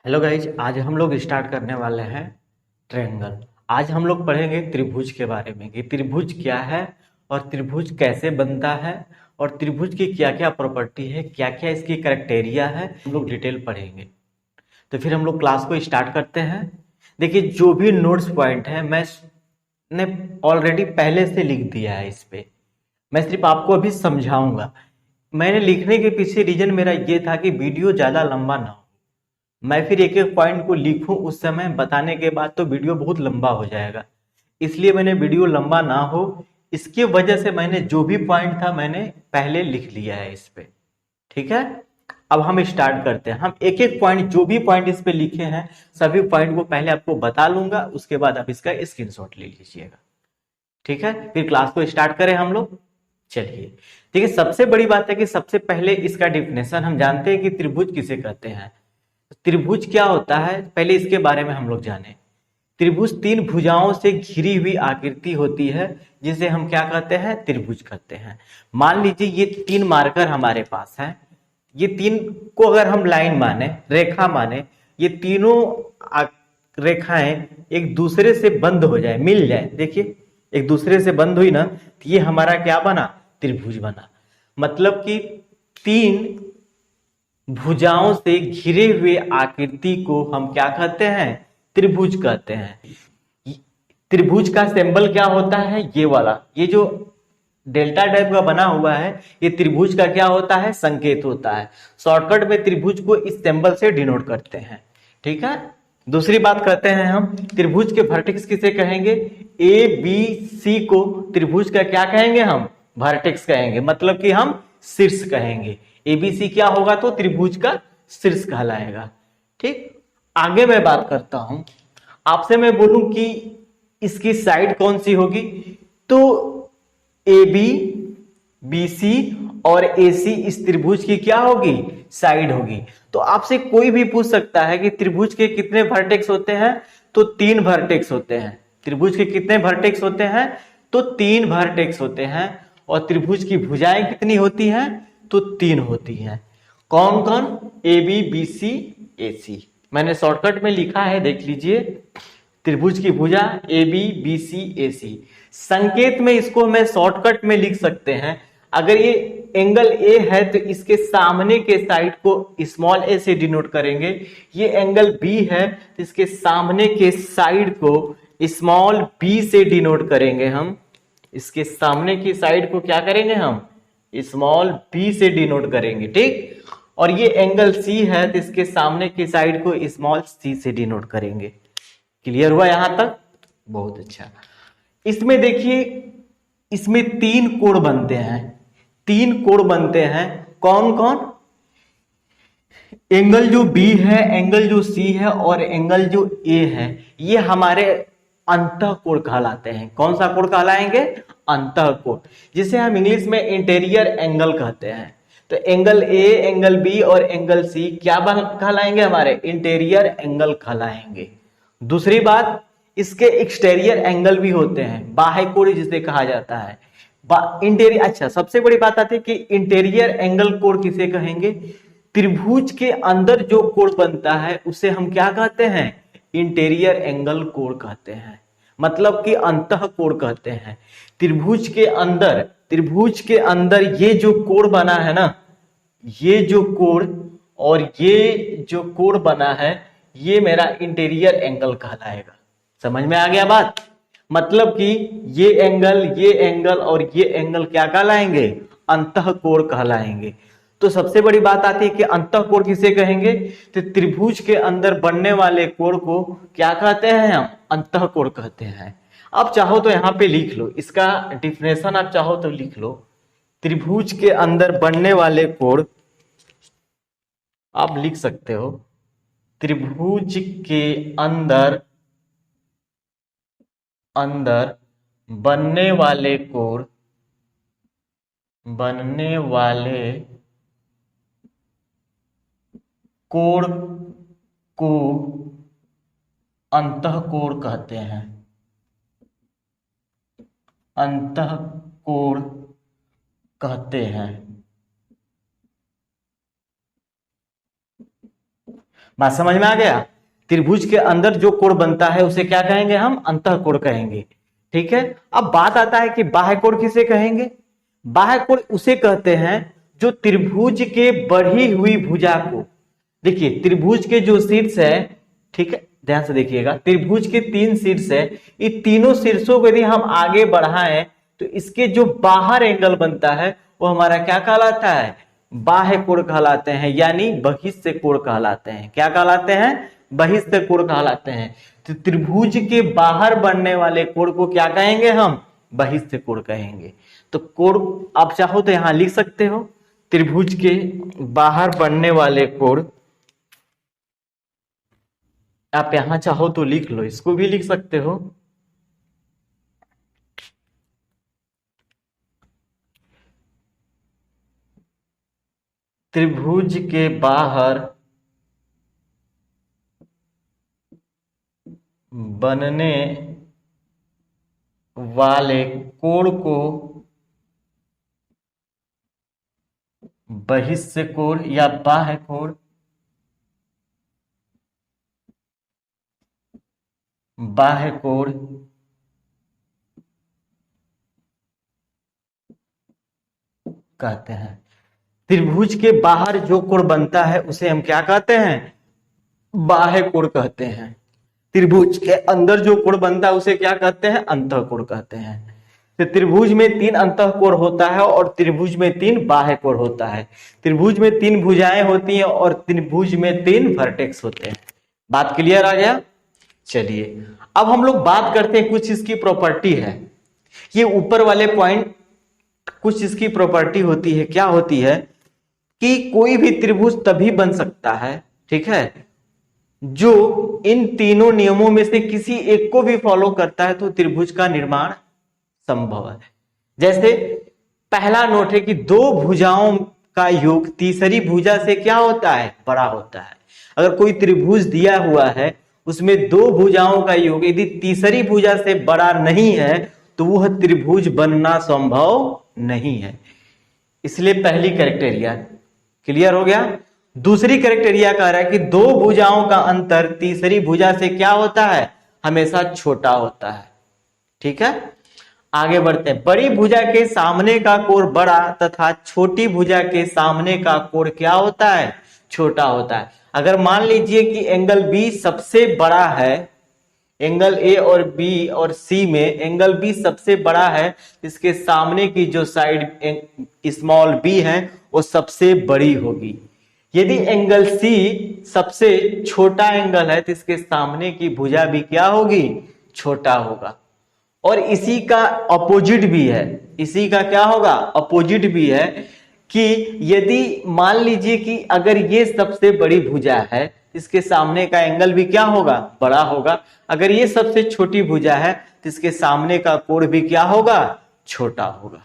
Hello guys, आज हम लोग स्टार्ट करने वाले हैं ट्रायंगल। आज हम लोग पढ़ेंगे त्रिभुज के बारे में कि त्रिभुज क्या है और त्रिभुज कैसे बनता है और त्रिभुज की क्या क्या प्रॉपर्टी है, क्या क्या इसकी क्राइटेरिया है, हम लोग डिटेल पढ़ेंगे। तो फिर हम लोग क्लास को स्टार्ट करते हैं। देखिए, जो भी नोट्स पॉइंट है मैंने ऑलरेडी पहले से लिख दिया है इस पे। मैं सिर्फ आपको अभी समझाऊंगा। मैंने लिखने के पीछे रीजन मेरा ये था कि वीडियो ज़्यादा लंबा ना हो। मैं फिर एक एक पॉइंट को लिखूं उस समय बताने के बाद तो वीडियो बहुत लंबा हो जाएगा। इसलिए मैंने वीडियो लंबा ना हो, इसकी वजह से मैंने जो भी पॉइंट था मैंने पहले लिख लिया है इस पे। ठीक है। अब हम स्टार्ट करते हैं। हम एक एक पॉइंट, जो भी पॉइंट इस पे लिखे हैं, सभी पॉइंट को पहले आपको बता लूंगा, उसके बाद आप इसका स्क्रीनशॉट ले लीजिएगा। ठीक है, फिर क्लास को स्टार्ट करें हम लोग। चलिए, ठीक है। सबसे बड़ी बात है कि सबसे पहले इसका डिफिनेशन हम जानते हैं कि त्रिभुज किसे कहते हैं। त्रिभुज क्या होता है, पहले इसके बारे में हम लोग जाने। त्रिभुज तीन भुजाओं से घिरी हुई आकृति होती है, जिसे हम क्या कहते हैं, त्रिभुज कहते हैं। मान लीजिए ये तीन मार्कर हमारे पास हैं। ये तीन को अगर हम लाइन माने, रेखा माने, ये तीनों रेखाएं एक दूसरे से बंद हो जाए, मिल जाए। देखिए, एक दूसरे से बंद हुई ना, तो ये हमारा क्या बना, त्रिभुज बना। मतलब कि तीन भुजाओं से घिरे हुए आकृति को हम क्या कहते हैं, त्रिभुज कहते हैं। त्रिभुज का सिंबल क्या होता है, ये वाला, ये जो डेल्टा टाइप का बना हुआ है, ये त्रिभुज का क्या होता है, संकेत होता है। शॉर्टकट में त्रिभुज को इस सिंबल से डिनोट करते हैं। ठीक है। दूसरी बात करते हैं हम, त्रिभुज के वर्टेक्स किसे कहेंगे। ए बी सी को त्रिभुज का क्या कहेंगे हम, वर्टेक्स कहेंगे, मतलब कि हम शीर्ष कहेंगे। एबीसी क्या होगा, तो त्रिभुज का शीर्ष कहलाएगा। ठीक। आगे मैं बात करता हूं, आपसे मैं बोलूं कि इसकी साइड कौन सी होगी, तो ए बी, बी सी और ए सी इस त्रिभुज की क्या होगी, साइड होगी। तो आपसे कोई भी पूछ सकता है कि त्रिभुज के कितने वर्टेक्स होते हैं, तो तीन वर्टेक्स होते हैं। त्रिभुज के कितने वर्टेक्स होते हैं, तो तीन वर्टेक्स होते हैं। और त्रिभुज की भुजाएं कितनी होती हैं, तो तीन होती हैं। कौन कौन, ए बी, बी सी, ए सी। मैंने शॉर्टकट में लिखा है, देख लीजिए। त्रिभुज की भुजा ए बी, बी सी, ए सी। संकेत में इसको हमें शॉर्टकट में लिख सकते हैं। अगर ये एंगल ए है तो इसके सामने के साइड को स्मॉल ए से डिनोट करेंगे। ये एंगल बी है तो इसके सामने के साइड को स्मॉल बी से डिनोट करेंगे हम। इसके सामने की साइड को क्या करेंगे हम, स्मॉल बी से डिनोट करेंगे। ठीक। और ये एंगल सी है तो इसके सामने की साइड को स्मॉल सी से डिनोट करेंगे। क्लियर हुआ यहां तक, बहुत अच्छा। इसमें देखिए, इसमें तीन कोण बनते हैं। तीन कोण बनते हैं, कौन कौन, एंगल जो बी है, एंगल जो सी है और एंगल जो ए है, ये हमारे अंतः कोण कहलाते हैं। कौन सा कोण कहलाएंगे, अंतः कोण, जिसे हम इंग्लिश में इंटीरियर एंगल कहते हैं। तो एंगल ए, एंगल बी और एंगल सी क्या कहलाएंगे, हमारे इंटीरियर एंगल कहलाएंगे। दूसरी बात, इसके एक्सटेरियर एंगल भी होते हैं, बाह्य कोण जिसे कहा जाता है। इंटीरियर, अच्छा, सबसे बड़ी बात आती है कि इंटीरियर एंगल कोण किसे कहेंगे, त्रिभुज के अंदर जो कोण बनता है उसे हम क्या कहते हैं, इंटीरियर एंगल कोण कहते हैं। मतलब कि अंतः कोण कहते हैं। त्रिभुज के अंदर, त्रिभुज के अंदर ये जो कोण बना है ना, ये जो कोण और ये जो कोण बना है, ये मेरा इंटीरियर एंगल कहलाएगा। समझ में आ गया बात। मतलब कि ये एंगल और ये एंगल क्या कहलाएंगे, अंतः कोण कहलाएंगे। तो सबसे बड़ी बात आती है कि अंतः कोण किसे कहेंगे, तो त्रिभुज के अंदर बनने वाले कोण को क्या कहते हैं, हम अंतः कोण कहते हैं। आप चाहो तो यहां पे लिख लो इसका डिफिनेशन, आप चाहो तो लिख लो। त्रिभुज के अंदर बनने वाले कोण, आप लिख सकते हो, त्रिभुज के अंदर अंदर बनने वाले कोण, बनने वाले कोण को अंतःकोण कहते हैं। अंतःकोण कहते हैं। बात समझ में आ गया? त्रिभुज के अंदर जो कोण बनता है उसे क्या कहेंगे हम? अंतःकोण कहेंगे। ठीक है, अब बात आता है कि बाह्य कोण किसे कहेंगे? बाह्य कोण उसे कहते हैं जो त्रिभुज के बढ़ी हुई भुजा को, देखिए त्रिभुज के जो शीर्ष है, ठीक है ध्यान से देखिएगा, त्रिभुज के 3 शीर्ष है, ये तीनों शीर्षों को यदि हम आगे बढ़ाएं तो इसके जो बाहर एंगल बनता है वो हमारा क्या कहलाता है? बाह्य कोण कहलाते हैं, यानी बहिष्ठ कोण कहलाते हैं। क्या कहलाते हैं? बहिष्ठ कोण कहलाते हैं। तो त्रिभुज के बाहर बनने वाले कोण को क्या कहेंगे हम? बहिष्ठ कोण कहेंगे। तो कोण आप चाहो तो यहां लिख सकते हो, त्रिभुज के बाहर बनने वाले कोण, आप यहां चाहो तो लिख लो, इसको भी लिख सकते हो। त्रिभुज के बाहर बनने वाले कोण को बहिष्ठ कोण या बाह्य कोण, बाह्य कोण कहते हैं। त्रिभुज के बाहर जो कोण बनता है उसे हम क्या कहते हैं? बाह्य कोण कहते हैं। त्रिभुज के अंदर जो कोण बनता है उसे क्या कहते हैं? अंतःकोण कहते हैं। तो त्रिभुज में 3 अंतःकोण होता है और त्रिभुज में 3 बाह्य कोण होता है। त्रिभुज में 3 भुजाएं होती हैं और त्रिभुज में 3 वर्टेक्स होते हैं। बात क्लियर आ गया? चलिए अब हम लोग बात करते हैं, कुछ इसकी प्रॉपर्टी है। ये ऊपर वाले पॉइंट कुछ इसकी प्रॉपर्टी होती है। क्या होती है कि कोई भी त्रिभुज तभी बन सकता है, ठीक है, जो इन तीनों नियमों में से किसी एक को भी फॉलो करता है तो त्रिभुज का निर्माण संभव है। जैसे पहला नोट है कि 2 भुजाओं का योग तीसरी भुजा से क्या होता है? बड़ा होता है। अगर कोई त्रिभुज दिया हुआ है उसमें 2 भुजाओं का योग यदि तीसरी भुजा से बड़ा नहीं है तो वह त्रिभुज बनना संभव नहीं है। इसलिए पहली क्राइटेरिया क्लियर हो गया। दूसरी क्राइटेरिया कह रहा है कि 2 भुजाओं का अंतर तीसरी भुजा से क्या होता है? हमेशा छोटा होता है। ठीक है, आगे बढ़ते हैं। बड़ी भुजा के सामने का कोण बड़ा तथा छोटी भुजा के सामने का कोण क्या होता है? छोटा होता है। अगर मान लीजिए कि एंगल बी सबसे बड़ा है, एंगल ए और बी और सी में एंगल बी सबसे बड़ा है, इसके सामने की जो साइड स्मॉल बी है वो सबसे बड़ी होगी। यदि एंगल सी सबसे छोटा एंगल है तो इसके सामने की भुजा भी क्या होगी? छोटा होगा। और इसी का अपोजिट भी है, इसी का क्या होगा? अपोजिट भी है कि यदि मान लीजिए कि अगर ये सबसे बड़ी भुजा है, इसके सामने का एंगल भी क्या होगा? बड़ा होगा। अगर ये सबसे छोटी भुजा है तो इसके सामने का कोण भी क्या होगा? छोटा होगा।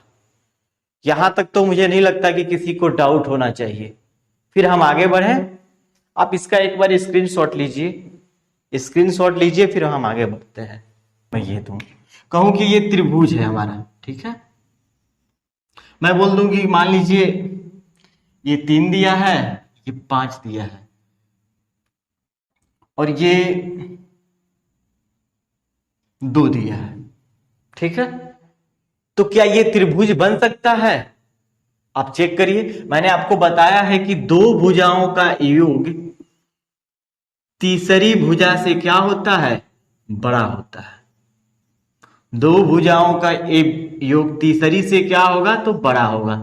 यहां तक तो मुझे नहीं लगता कि किसी को डाउट होना चाहिए। फिर हम आगे बढ़ें। आप इसका एक बार स्क्रीनशॉट लीजिए, स्क्रीनशॉट लीजिए, फिर हम आगे बढ़ते हैं। मैं ये दूं, कहूं कि ये त्रिभुज है हमारा, ठीक है, मैं बोल दूं कि मान लीजिए ये 3 दिया है, ये 5 दिया है और ये 2 दिया है, ठीक है, तो क्या ये त्रिभुज बन सकता है? आप चेक करिए। मैंने आपको बताया है कि 2 भुजाओं का योग तीसरी भुजा से क्या होता है? बड़ा होता है। 2 भुजाओं का योग तीसरी से क्या होगा? तो बड़ा होगा।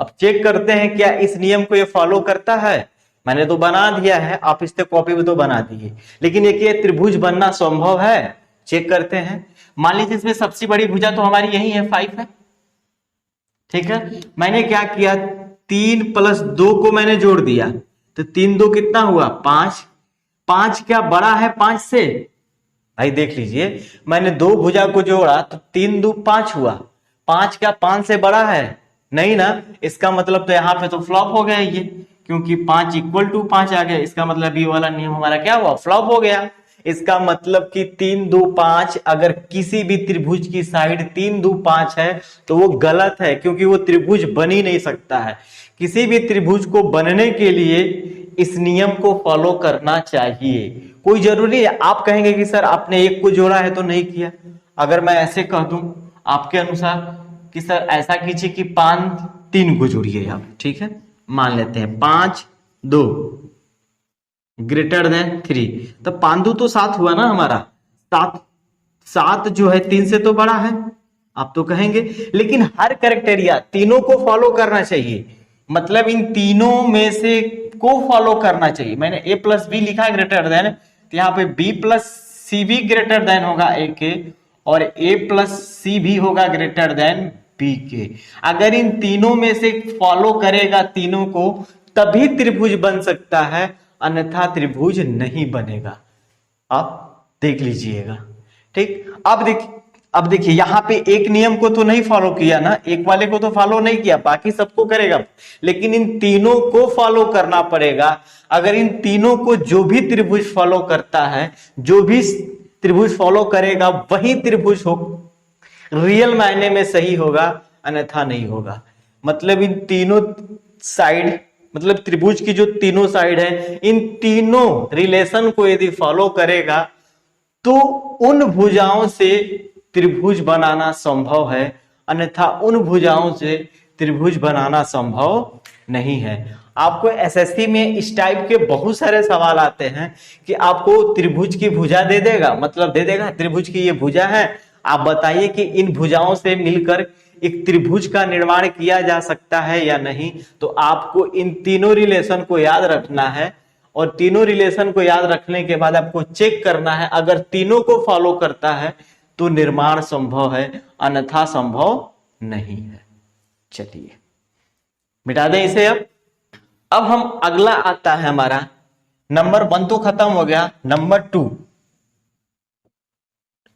अब चेक करते हैं क्या इस नियम को ये फॉलो करता है। मैंने तो बना दिया है, आप इससे कॉपी भी तो बना दिए, लेकिन ये त्रिभुज बनना संभव है? चेक करते हैं। मान लीजिए इसमें सबसे बड़ी भुजा तो हमारी यही है, 5 है, ठीक है। मैंने क्या किया, 3 + 2 को मैंने जोड़ दिया, तो 3 2 कितना हुआ? 5। 5 क्या बड़ा है 5 से? भाई देख लीजिए, मैंने 2 भुजा को जोड़ा तो 3 2 5 हुआ। 5 क्या 5 से बड़ा है? नहीं ना। इसका मतलब तो यहाँ पे तो फ्लॉप हो गया ये, क्योंकि 5 = 5 आ गया। इसका मतलब ये वाला नियम हमारा क्या हुआ? फ्लॉप हो गया। इसका मतलब कि 3 2 5, अगर किसी भी त्रिभुज की साइड 3 2 5 है तो वो गलत है, क्योंकि वो त्रिभुज बन ही नहीं सकता है। किसी भी त्रिभुज को बनने के लिए इस नियम को फॉलो करना चाहिए। कोई जरूरी है आप कहेंगे कि सर आपने एक को जोड़ा है तो नहीं किया। अगर मैं ऐसे कह दूं आपके अनुसार कि सर ऐसा कीजिए कि 5 3 को जोड़िए आप, ठीक है, मान लेते हैं 5 2 ग्रेटर देन 3, तो 5 2 तो 7 हुआ ना हमारा। 7 7 जो है 3 से तो बड़ा है आप तो कहेंगे, लेकिन हर क्राइटेरिया तीनों को फॉलो करना चाहिए, मतलब इन तीनों में से को फॉलो करना चाहिए। मैंने ए प्लस बी लिखा है ग्रेटर देन, तो यहाँ पे बी प्लस सी भी ग्रेटर देन होगा ए के, और ए प्लस सी भी होगा ग्रेटर देन बी के। अगर इन तीनों में से फॉलो करेगा तीनों को तभी त्रिभुज बन सकता है, अन्यथा त्रिभुज नहीं बनेगा। आप देख लीजिएगा, ठीक। अब देखिए यहां पे एक नियम को तो नहीं फॉलो किया ना, एक वाले को तो फॉलो नहीं किया, बाकी सबको करेगा, लेकिन इन तीनों को फॉलो करना पड़ेगा। अगर इन तीनों को जो भी त्रिभुज फॉलो करता है, जो भी त्रिभुज फॉलो करेगा वही त्रिभुज हो, रियल मायने में सही होगा, अन्यथा नहीं होगा। मतलब इन तीनों साइड, मतलब त्रिभुज की जो तीनों साइड है, इन तीनों रिलेशन को यदि फॉलो करेगा तो उन भुजाओं से त्रिभुज बनाना संभव है, अन्यथा उन भुजाओं से त्रिभुज बनाना संभव नहीं है। आपको एसएससी में इस टाइप के बहुत सारे सवाल आते हैं कि आपको त्रिभुज की भुजा दे देगा, मतलब दे देगा त्रिभुज की ये भुजा है, आप बताइए कि इन भुजाओं से मिलकर एक त्रिभुज का निर्माण किया जा सकता है या नहीं। तो आपको इन तीनों रिलेशन को याद रखना है, और तीनों रिलेशन को याद रखने के बाद आपको चेक करना है, अगर तीनों को फॉलो करता है तो निर्माण संभव है, अन्यथा संभव नहीं है। चलिए मिटा दें इसे। अब हम अगला आता है हमारा नंबर 1 तो खत्म हो गया, नंबर 2।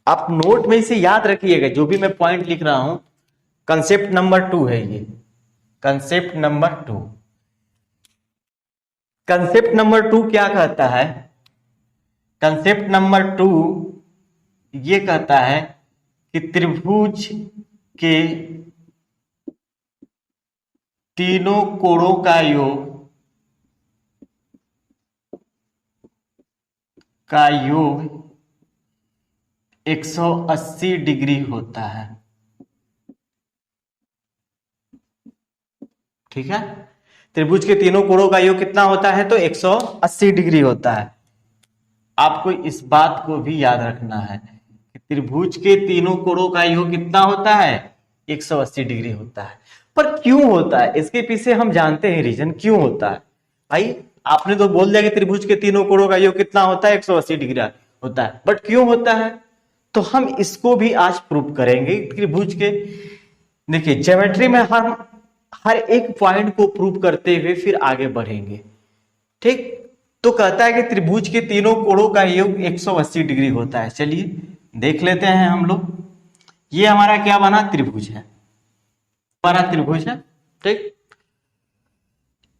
आप नोट में इसे याद रखिएगा, जो भी मैं पॉइंट लिख रहा हूं, कंसेप्ट नंबर 2 है ये, कंसेप्ट नंबर 2। कंसेप्ट नंबर 2 क्या कहता है? कंसेप्ट नंबर 2 ये कहता है कि त्रिभुज के तीनों कोणों का योग का योग 180 डिग्री होता है, ठीक है। त्रिभुज के तीनों कोणों का योग कितना होता है? तो 180 डिग्री होता है। आपको इस बात को भी याद रखना है कि त्रिभुज के तीनों कोणों का योग कितना होता है? 180 डिग्री होता है। पर क्यों होता है, इसके पीछे हम जानते हैं रीजन क्यों होता है। भाई आपने तो बोल दिया कि त्रिभुज के तीनों कोणों का योग कितना होता है? 180 डिग्री होता है, बट क्यों होता है तो हम इसको भी आज प्रूव करेंगे। त्रिभुज के देखिए ज्योमेट्री में हम हर एक पॉइंट को प्रूव करते हुए फिर आगे बढ़ेंगे, ठीक। तो कहता है कि त्रिभुज के तीनों कोणों का योग 180 डिग्री होता है। चलिए देख लेते हैं हम लोग। ये हमारा क्या बना? त्रिभुज है, हमारा त्रिभुज है, ठीक।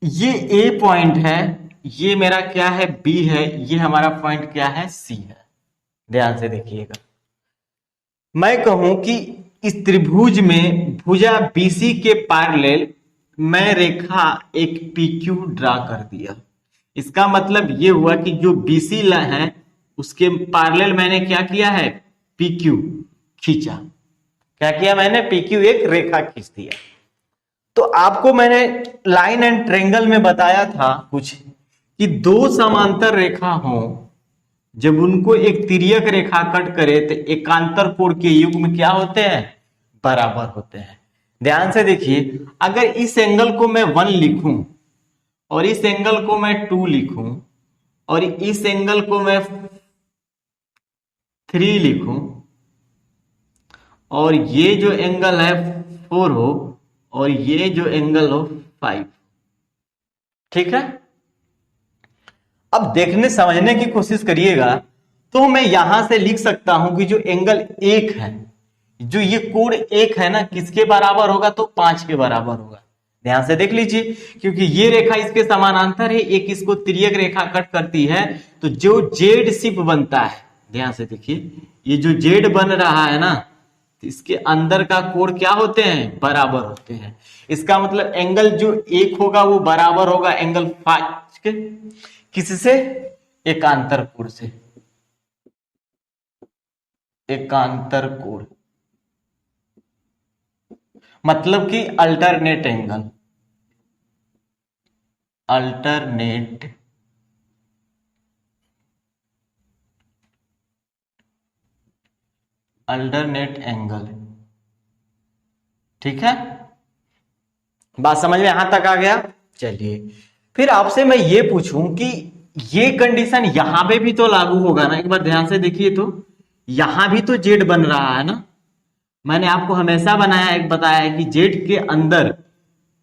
ये ए पॉइंट है, ये मेरा क्या है? बी है, ये हमारा पॉइंट क्या है? सी है। ध्यान से देखिएगा, मैं कहूं कि इस त्रिभुज में भुजा बीसी के पैरेलल मैं रेखा एक पीक्यू ड्रा कर दिया। इसका मतलब ये हुआ कि जो बीसी है उसके पैरेलल मैंने क्या किया है? पीक्यू खींचा। क्या किया मैंने? पीक्यू एक रेखा खींच दिया। तो आपको मैंने लाइन एंड ट्रायंगल में बताया था कुछ कि दो समांतर रेखा हो, जब उनको एक तिर्यक रेखा कट करे तो एकांतर कोण के युग्म क्या होते हैं? बराबर होते हैं। ध्यान से देखिए, अगर इस एंगल को मैं 1 लिखूं और इस एंगल को मैं 2 लिखूं और इस एंगल को मैं 3 लिखूं और ये जो एंगल है 4 हो और ये जो एंगल हो 5, ठीक है। अब देखने समझने की कोशिश करिएगा, तो मैं यहां से लिख सकता हूं कि जो एंगल 1 है, जो ये कोण 1 है ना, किसके बराबर होगा? तो 5 के बराबर होगा। ध्यान से देख लीजिए, क्योंकि ये रेखा इसके समानांतर है, एक इसको तिर्यक रेखा कट करती है, तो जो जेड शिप बनता है, ध्यान से देखिए, ये जो जेड बन रहा है ना इसके अंदर का कोण क्या होते हैं, बराबर होते हैं। इसका मतलब एंगल जो एक होगा वो बराबर होगा एंगल 5 के, किससे, एकांतर कोण से, एकांतर कोण मतलब कि alternate angle, alternate alternate angle. ठीक है, बात समझ में यहां तक आ गया। चलिए फिर आपसे मैं ये पूछूं कि ये कंडीशन यहां पे भी तो लागू होगा ना, एक बार ध्यान से देखिए तो, यहां भी तो जेड बन रहा है ना। मैंने आपको हमेशा बताया है कि जेड के अंदर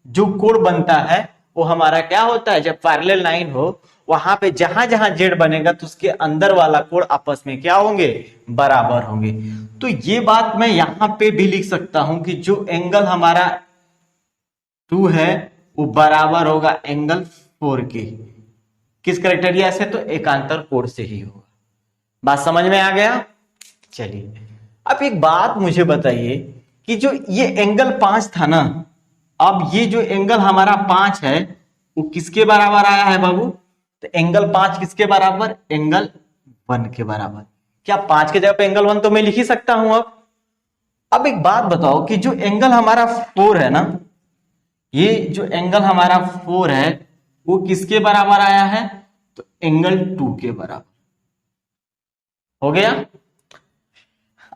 जो कोण बनता है वो हमारा क्या होता है, जब पैरेलल लाइन हो वहां पे जहां जहां जेड बनेगा तो उसके अंदर वाला कोण आपस में क्या होंगे, बराबर होंगे। तो ये बात मैं यहां पे भी लिख सकता हूं कि जो एंगल हमारा 2 है वो बराबर होगा एंगल 4 के, किस क्राइटेरिया से, तो एकांतर कोण से ही होगा। बात समझ में आ गया। चलिए अब एक बात मुझे बताइए कि जो ये एंगल 5 था ना, अब ये जो एंगल हमारा 5 है वो किसके बराबर आया है बाबू, तो एंगल 5 किसके बराबर, एंगल 1 के बराबर। क्या 5 के जगह पे एंगल 1 तो मैं लिख ही सकता हूं। अब एक बात बताओ कि जो एंगल हमारा 4 है ना, ये जो एंगल हमारा 4 है वो किसके बराबर आया है, तो एंगल 2 के बराबर हो गया।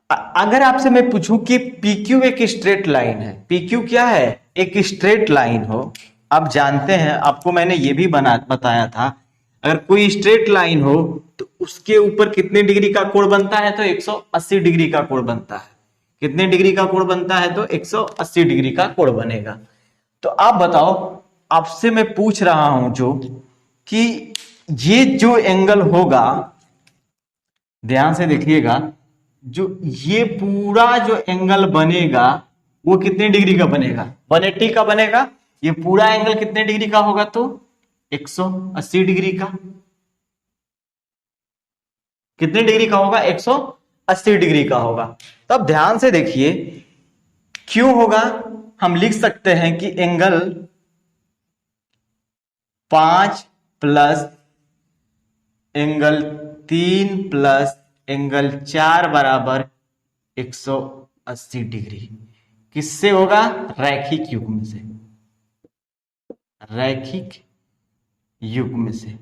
अगर आपसे मैं पूछूं कि PQ एक स्ट्रेट लाइन है, PQ क्या है, एक स्ट्रेट लाइन हो, आप जानते हैं, आपको मैंने ये भी बताया था, अगर कोई स्ट्रेट लाइन हो तो उसके ऊपर कितने डिग्री का कोण बनता है, तो 180 डिग्री का कोण बनता है। कितने डिग्री का कोण बनता है, तो 180 डिग्री का कोण बनेगा। तो आप बताओ, आपसे मैं पूछ रहा हूं जो कि ये जो एंगल होगा, ध्यान से देखिएगा, जो ये पूरा जो एंगल बनेगा वो कितने डिग्री का बनेगा, 180 का बनेगा। ये पूरा एंगल कितने डिग्री का होगा, तो 180 डिग्री का। कितने डिग्री का होगा, 180 डिग्री का होगा। तब ध्यान से देखिए क्यों होगा, हम लिख सकते हैं कि angle 5 plus angle 3 plus angle 4 बराबर 180 डिग्री। किससे होगा, रैखिक युग्म से, रैखिक युग्म से।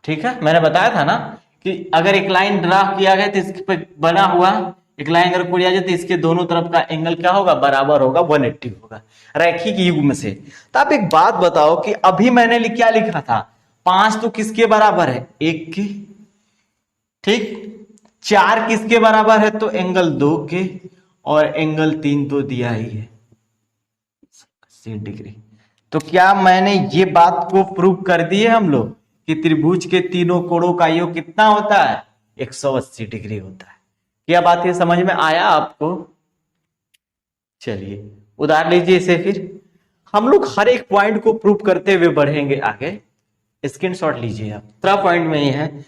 ठीक है, मैंने बताया था ना कि अगर एक लाइन ड्रा किया गया तो इसके पे बना हुआ एक लाइन अगर कोई आ जाए तो इसके दोनों तरफ का एंगल क्या होगा, बराबर होगा, 180 होगा, रैखिक युग्म से। तो आप एक बात बताओ कि अभी मैंने क्या लिखा था, 5 तो किसके बराबर है, 1 के, ठीक, 4 किसके बराबर है, तो एंगल 2 के, और एंगल 3 तो दिया ही है 80 डिग्री। तो क्या मैंने ये बात को प्रूव कर दी है हम लोग कि त्रिभुज के तीनों कोणों का योग कितना होता है, 180 डिग्री होता है। क्या बात ये समझ में आया आपको। चलिए उधार लीजिए इसे, फिर हम लोग हर एक पॉइंट को प्रूव करते हुए बढ़ेंगे आगे। स्क्रीनशॉट लीजिए आप, 13 पॉइंट में ही है,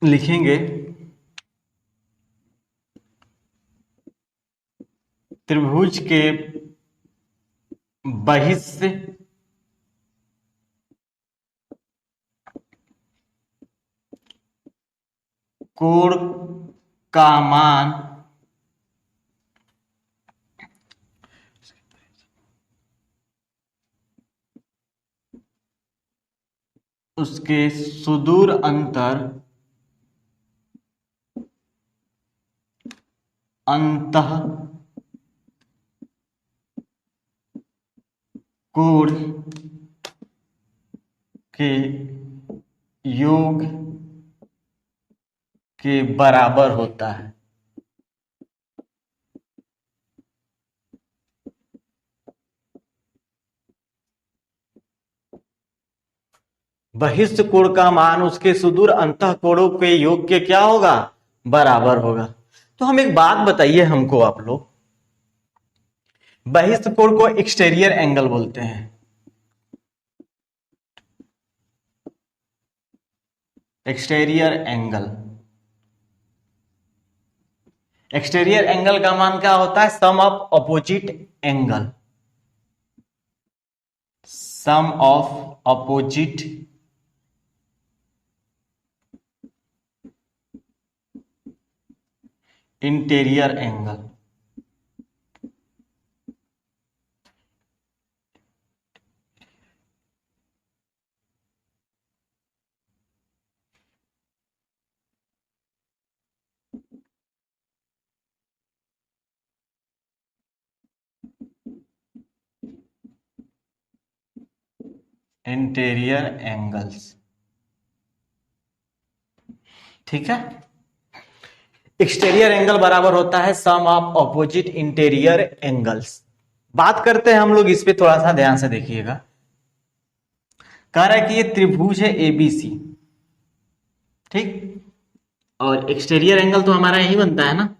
लिखेंगे त्रिभुज के बहिष्य कोण का मान उसके सुदूर अंतर अंतः कोण के योग के बराबर होता है। बहिष्ठ कोण का मान उसके सुदूर अंतः कोणों के योग के क्या होगा, बराबर होगा। तो हम एक बात बताइए हमको आप लोग, बहिष्ठ कोण को एक्सटीरियर एंगल बोलते हैं। Exterior angle. एक्सटीरियर एंगल का मान क्या होता है? Sum of opposite angle, sum of opposite interior angle. Interior angles, ठीक है। एक्सटीरियर एंगल बराबर होता है sum of opposite interior angles. बात करते हैं हम लोग इस पे, थोड़ा सा ध्यान से देखिएगा। कह रहा है कि ये त्रिभुज है एबीसी, ठीक, और एक्सटीरियर एंगल तो हमारा यही बनता है ना,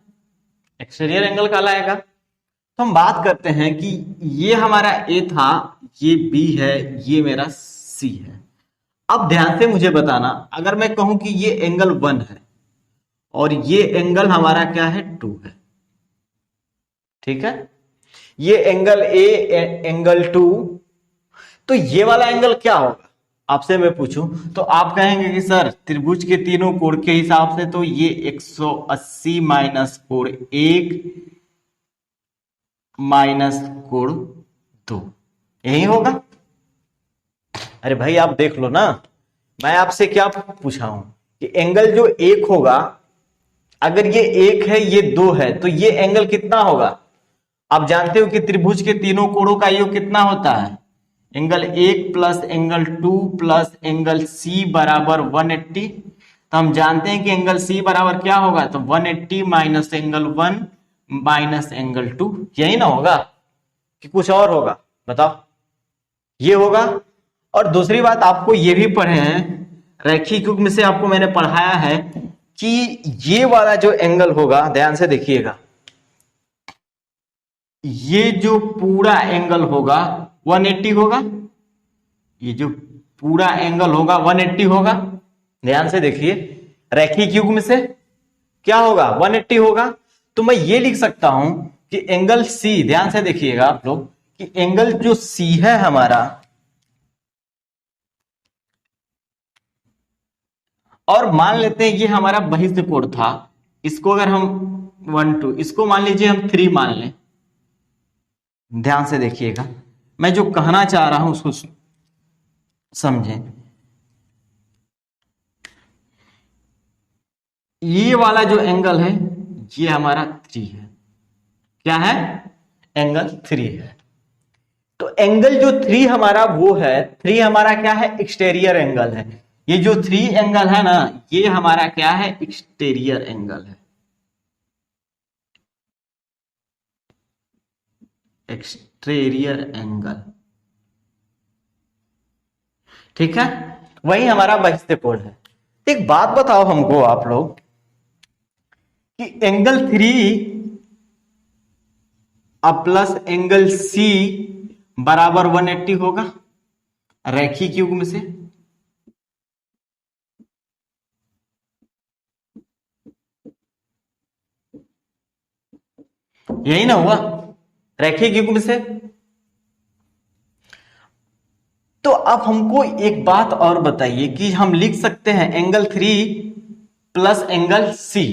एक्सटीरियर एंगल कहलाएगा। तो हम बात करते हैं कि ये हमारा ए था, ये बी है, ये मेरा सी है। अब ध्यान से मुझे बताना, अगर मैं कहूं कि ये एंगल 1 है और ये एंगल हमारा क्या है? 2 है, ठीक है। ये एंगल ए, एंगल 2, तो ये वाला एंगल क्या होगा? आपसे मैं पूछूं तो आप कहेंगे कि सर त्रिभुज के तीनों कोण के हिसाब से तो ये 180 माइनस कोण 1 माइनस कोण 2 यही होगा। अरे भाई आप देख लो ना, मैं आपसे क्या पूछा हूं कि एंगल जो 1 होगा, अगर ये 1 है ये 2 है तो ये एंगल कितना होगा? आप जानते हो कि त्रिभुज के तीनों कोणों का योग कितना होता है? एंगल 1 प्लस एंगल 2 प्लस एंगल सी बराबर 180। तो हम जानते हैं कि एंगल सी बराबर क्या होगा? तो 180 माइनस एंगल 1 माइनस एंगल 2, यही ना होगा कि कुछ और होगा? बताओ, ये होगा। और दूसरी बात आपको ये भी पढ़े हैं, रैखिक युग्म से आपको मैंने पढ़ाया है कि ये वाला जो एंगल होगा, ध्यान से देखिएगा, ये जो पूरा एंगल होगा 180 होगा, ये जो पूरा एंगल होगा 180 होगा। ध्यान से देखिए, रैखिक युग्म से क्या होगा? 180 होगा। तो मैं ये लिख सकता हूं कि एंगल सी, ध्यान से देखिएगा आप लोग, कि एंगल जो सी है हमारा, और मान लेते हैं ये हमारा बहिष्ठ कोण था, इसको अगर हम 1 2, इसको मान लीजिए हम 3 मान लें। ध्यान से देखिएगा, मैं जो कहना चाह रहा हूं उसको समझें। ये वाला जो एंगल है ये हमारा 3 है। क्या है? एंगल 3 है। तो एंगल जो 3 हमारा वो है, 3 हमारा क्या है? एक्सटीरियर एंगल है। ये जो 3 एंगल है ना, ये हमारा क्या है? एक्सटीरियर एंगल है। एक्सटीरियर एंगल, ठीक है, वही हमारा बहिष्ठ कोण है। एक बात बताओ हमको आप लोग कि एंगल 3 प्लस एंगल सी बराबर 180 होगा रैखिक युग्म से? यही ना हुआ रैखिक युग्म से? तो अब हमको एक बात और बताइए कि हम लिख सकते हैं एंगल 3 प्लस एंगल सी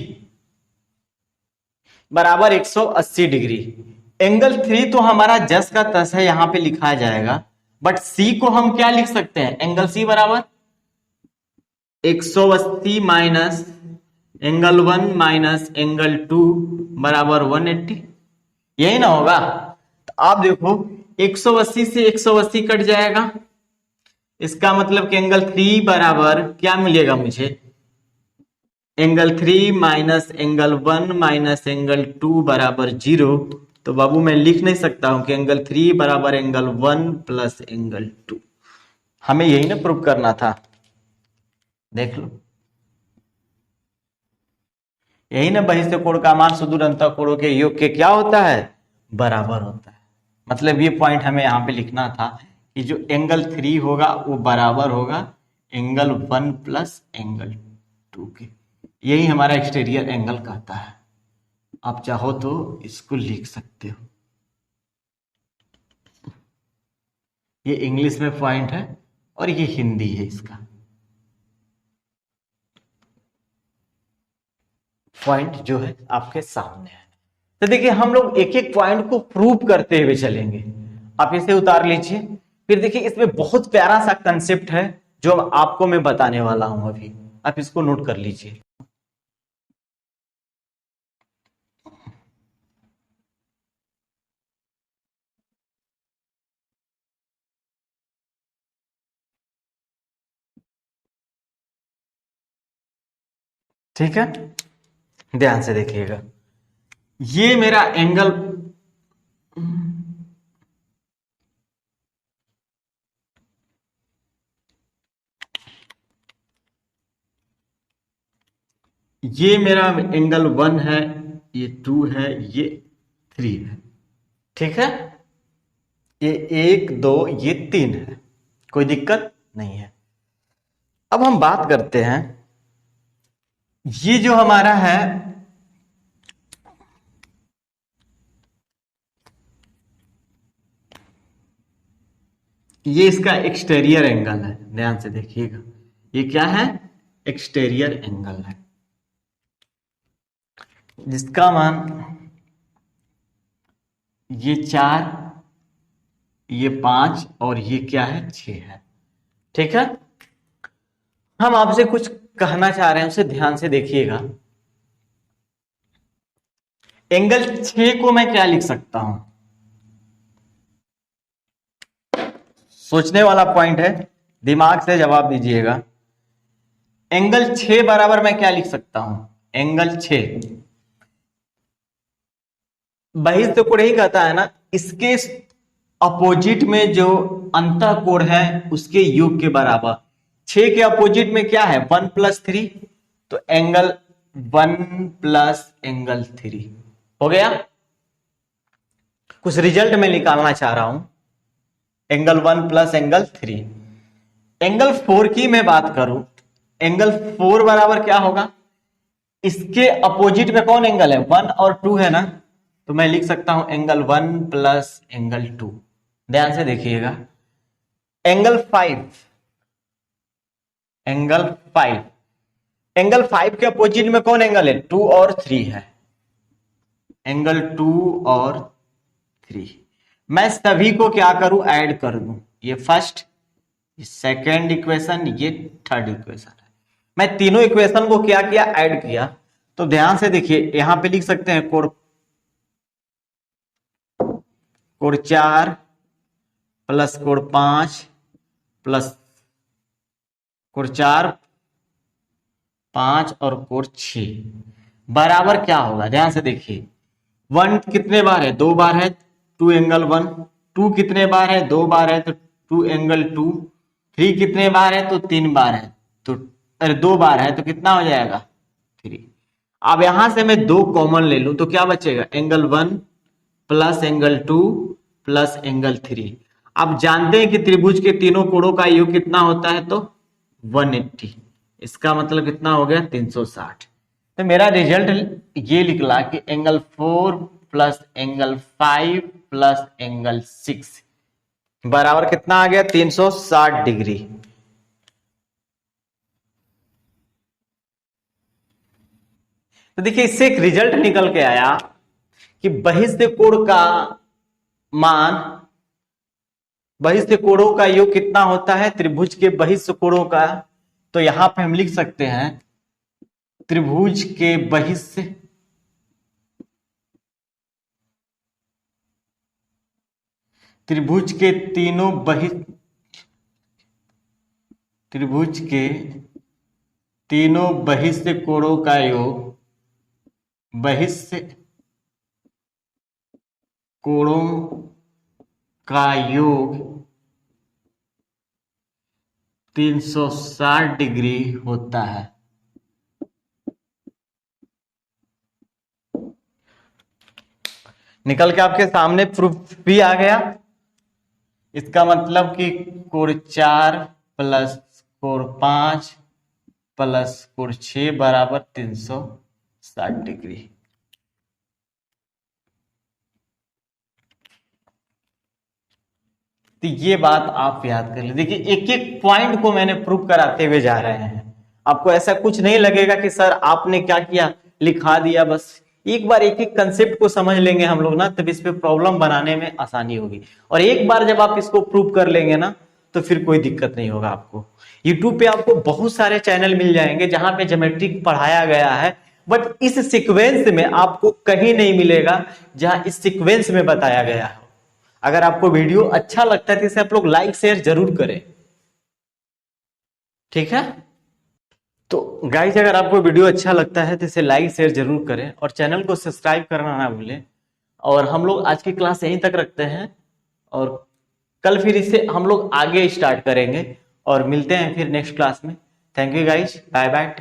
बराबर 180 डिग्री। एंगल 3 तो हमारा जस का तस है, यहां पे लिखा जाएगा, बट सी को हम क्या लिख सकते हैं? एंगल सी बराबर 180 माइनस एंगल 1 माइनस एंगल 2 बराबर 180, यही ना होगा? तो आप देखो 180 से 180 कट जाएगा, इसका मतलब कि एंगल 3 बराबर क्या मिलेगा मुझे? Angle 3 minus angle 1 minus angle 2 बराबर 0। तो बाबू मैं लिख नहीं सकता हूं कि एंगल 3 बराबर एंगल 1 प्लस एंगल 2। हमें यही ना प्रूव करना था, देख लो, यही ना बहिष्ठ कोण का मान सुदूर अंतःकोणों के योग के क्या होता है? बराबर होता है। मतलब ये पॉइंट हमें यहां पे लिखना था कि जो एंगल 3 होगा वो बराबर होगा एंगल 1 प्लस एंगल 2 के, यही हमारा एक्सटीरियर एंगल कहता है। आप चाहो तो इसको लिख सकते हो, ये इंग्लिश में पॉइंट है और ये हिंदी है, इसका पॉइंट जो है आपके सामने है। तो देखिए हम लोग एक एक पॉइंट को प्रूव करते हुए चलेंगे। आप इसे उतार लीजिए। फिर देखिए इसमें बहुत प्यारा सा कंसेप्ट है जो आपको मैं बताने वाला हूं अभी, आप इसको नोट कर लीजिए। ठीक है, ध्यान से देखिएगा। ये मेरा एंगल ये मेरा एंगल 1 है, ये 2 है, ये 3 है। ठीक है, ये 1 2 ये 3 है, कोई दिक्कत नहीं है। अब हम बात करते हैं, ये जो हमारा है ये इसका एक्सटीरियर एंगल है, ध्यान से देखिएगा। ये क्या है? एक्सटीरियर एंगल है, जिसका मान ये 4, ये 5 और ये क्या है? 6 है। ठीक है, हम आपसे कुछ कहना चाह रहे हैं, उसे ध्यान से देखिएगा। एंगल 6 को मैं क्या लिख सकता हूं? सोचने वाला पॉइंट है, दिमाग से जवाब दीजिएगा। एंगल 6 बराबर मैं क्या लिख सकता हूं? एंगल 6 बहिस्थ ही कहता है ना, इसके अपोजिट में जो अंतः कोण है उसके योग के बराबर। 6 के अपोजिट में क्या है? 1 प्लस 3, तो एंगल 1 प्लस एंगल 3 हो गया। कुछ रिजल्ट में निकालना चाह रहा हूं, एंगल 1 प्लस एंगल 3। एंगल 4 की मैं बात करूं, एंगल 4 बराबर क्या होगा? इसके अपोजिट में कौन एंगल है? 1 और 2 है ना, तो मैं लिख सकता हूं एंगल 1 प्लस एंगल 2। ध्यान से देखिएगा। एंगल 5, एंगल 5, एंगल 5 के अपोजिट में कौन एंगल है? 2 और 3 है, एंगल 2 और 3। मैं सभी को क्या करूं? ऐड कर दूं। ये फर्स्ट, ये सेकेंड इक्वेशन, ये थर्ड इक्वेशन है। मैं तीनों इक्वेशन को क्या किया? ऐड किया। तो ध्यान से देखिए, यहां पे लिख सकते हैं कोण 4 प्लस कोण 5 प्लस कोण 4 5 और कोण 6 बराबर क्या होगा? ध्यान से देखिए। 1 कितने बार है? 2 बार है, 2 एंगल 1। 2 कितने बार है? 2 बार है, तो 2 एंगल 2। 3 कितने बार है? तो 3 बार है, तो अरे 2 बार है, तो कितना हो जाएगा? 3। अब यहां से मैं 2 कॉमन ले लूं तो क्या बचेगा? एंगल 1 प्लस एंगल 2 प्लस एंगल 3। आप जानते हैं कि त्रिभुज के तीनों कोणों का योग कितना होता है? तो 180। इसका मतलब कितना हो गया? 360। तो मेरा रिजल्ट ये निकला कि angle 4 plus angle 5 plus angle 6 बराबर कितना आ गया? 360 डिग्री। तो देखिए इससे एक रिजल्ट निकल के आया कि बहिस्थ कोण का मान, बहिस्थ कोणों का योग कितना होता है त्रिभुज के बहिस्थ कोणों का? तो यहां पे हम लिख सकते हैं त्रिभुज के बहिस्थ त्रिभुज के तीनों त्रिभुज के तीनों बहिस्थ कोणों का योग, बहिस्थ कोणों का योग 360 डिग्री होता है। निकल के आपके सामने प्रूफ भी आ गया। इसका मतलब कि कोण 4 प्लस कोण 5 प्लस कोण 6 बराबर 360 डिग्री। तो ये बात आप याद कर लीजिए। देखिए एक एक पॉइंट को मैंने प्रूव कराते हुए जा रहे हैं, आपको ऐसा कुछ नहीं लगेगा कि सर आपने क्या किया, लिखा दिया बस। एक बार एक एक कंसेप्ट को समझ लेंगे हम लोग ना, तब इस पे प्रॉब्लम बनाने में आसानी होगी। और एक बार जब आप इसको प्रूव कर लेंगे ना, तो फिर कोई दिक्कत नहीं होगा आपको। यूट्यूब पे आपको बहुत सारे चैनल मिल जाएंगे जहां पे ज्योमेट्रिक पढ़ाया गया है, बट इस सीक्वेंस में आपको कहीं नहीं मिलेगा जहां इस सीक्वेंस में बताया गया है। अगर आपको वीडियो अच्छा लगता है तो इसे आप लोग लाइक शेयर जरूर करें, ठीक है। तो गाइस अगर आपको वीडियो अच्छा लगता है तो इसे लाइक शेयर जरूर करें और चैनल को सब्सक्राइब करना ना भूलें। और हम लोग आज की क्लास यहीं तक रखते हैं और कल फिर इसे हम लोग आगे स्टार्ट करेंगे और मिलते हैं फिर नेक्स्ट क्लास में। Thank you guys, bye bye.